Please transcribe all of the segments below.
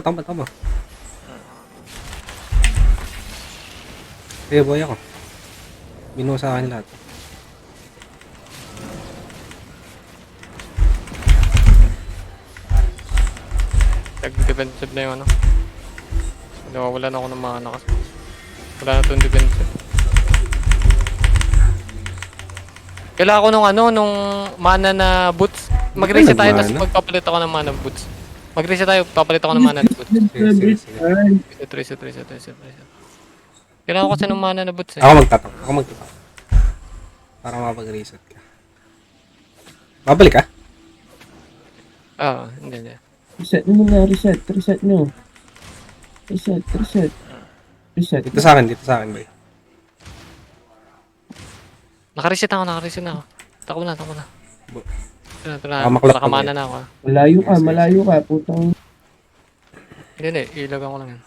Tama. Kaya boy ako. Binuha sa akin lahat. Nag-defensive na yung ano. Wala na ako ng mana kasi. Wala na itong defensive. Kailangan ko nung mana na boots. Mag-reset tayo tapos magpapalit ako ng mana boots. Mag-reset tayo, papalit ako ng mana boots. Reset. Kailangan ko kasi ng mana na boots eh. Ako magtatak. Para mapag-reset ka. Babalik ka? Hindi. Reset nyo muna, reset nyo. Reset. Dito sa akin, boy. Naka-reset na ako. Tako na. Ito na. Maklap Nakakamana na ako. Malayo ka, putang. Hindi. Ilagan ko lang yan.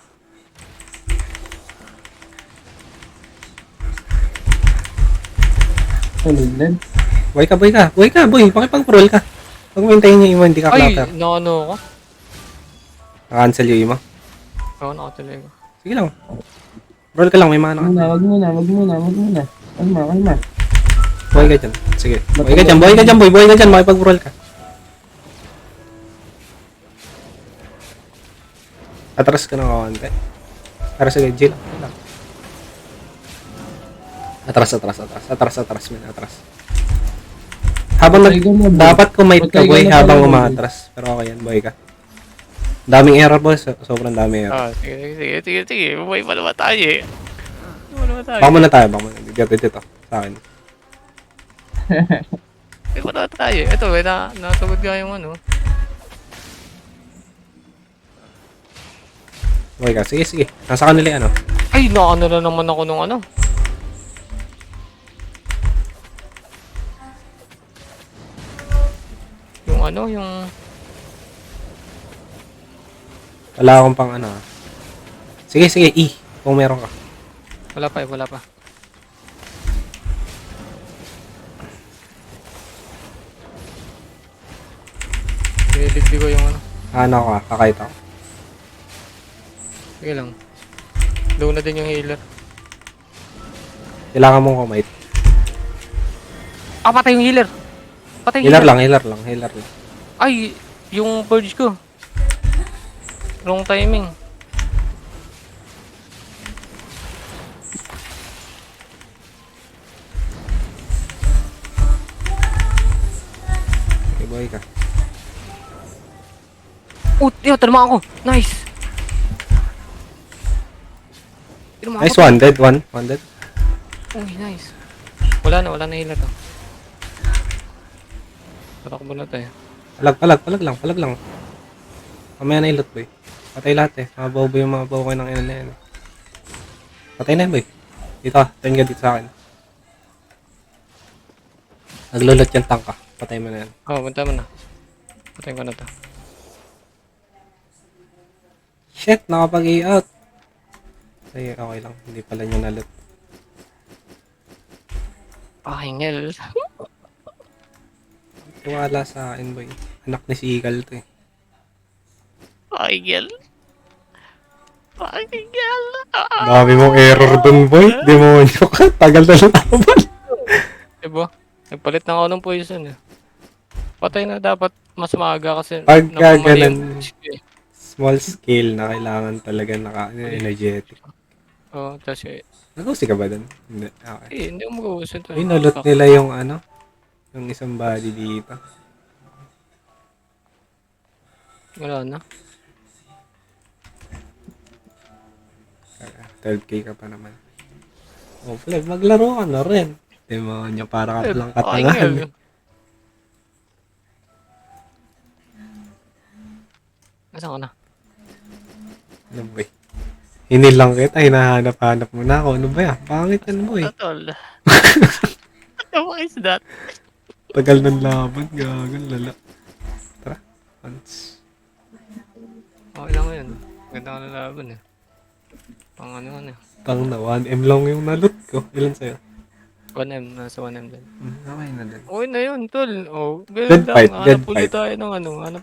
Tulad. Boy ka. Pakipag-roll ka. Pag maintayin niyo yung hindi ka Ay, clapper. ano ako? Cancel yung ima. Oo, nakatuloy ko. Sige lang. Roll ka lang, may mana ka. Wag muna. Kalma. Boy ka dyan. Sige. Boy ka dyan. Makipag-roll ka. Atras ka ng kawante. Pero sige, Jill. Atras. Habang dapat kumait ka, boy, habang umatras. Pero okay yan, boy ka. Daming error, boy. Sobrang daming error. Sige. Buhay pa naman tayo eh. Baka muna tayo. Dito. Sa akin. Buhay pa naman tayo eh. Ito, natugod ka yung ano. Boy ka. Sige. Nasa kanila yan, ano. Ay, naano na naman ako nung ano. Yung Wala akong pang ano. Sige. E. Kung meron ka. wala pa. Pinilipli ko yung ano. Ano ka? Kakait ako. Sige lang. Low na din yung healer. Kailangan mong kumait. Patay yung healer. Healer lang. Ay, yung purge ko. Wrong timing. Okay, boy ka. Tinamaan ako. Nice. Nice, one dead. Uy, nice. Wala na healer to. Tatakbo na tayo. Palag lang. Mamaya na ilot, boy. Patay lahat eh. Mga bobo yung mga bobo ng ina na yan. Patay na yan, boy. Dito ka. Turn ka dito sa akin. Naglulot yung tank ka. Patay mo na yan. Punta mo na. Patayin ko na to. Shit, nakapag-i-out. Sige, okay lang. Hindi pala nyo nalot. Hingel. Tiwala sa akin, boy. Anak ni Seagal to eh. Hingel. Dami mong error dun, boy. Demonyo ka. Tagal na lang taban. Diba? Nagpalit na ako ng poison eh. Patay na dapat mas maaga kasi Pagka napamali ganun, yung push ko eh. small scale na kailangan talaga energetic. Oo, tapos Nag-usi ka ba dun? Hindi. Okay. hindi ko mag-uusap to. Uy, nalot nila yung ano, yung isang body dito. Wala na. 12k ka pa naman. Oh, Flag, maglaro ka na rin. Demonyo, para ka lang katangahan. Nasaan ka na? Ano ba eh? Hinilang kita, hinahanap-hanap mo na ako. Ano ba yan? Pangit yan, boy. Totol. What is that? Tagal ng laban, gagal, lala. Tara, once. Okay lang yun. Ganda ka na laban eh. Pang ano eh. Tang na, 1M lang yung nalot ko. Ilan sa'yo? 1M, nasa 1M din. Okay na din. Okay na yun, tol. Oh, Good ganun fight, lang. good Hanap ulit fight. tayo ng ano. Hanap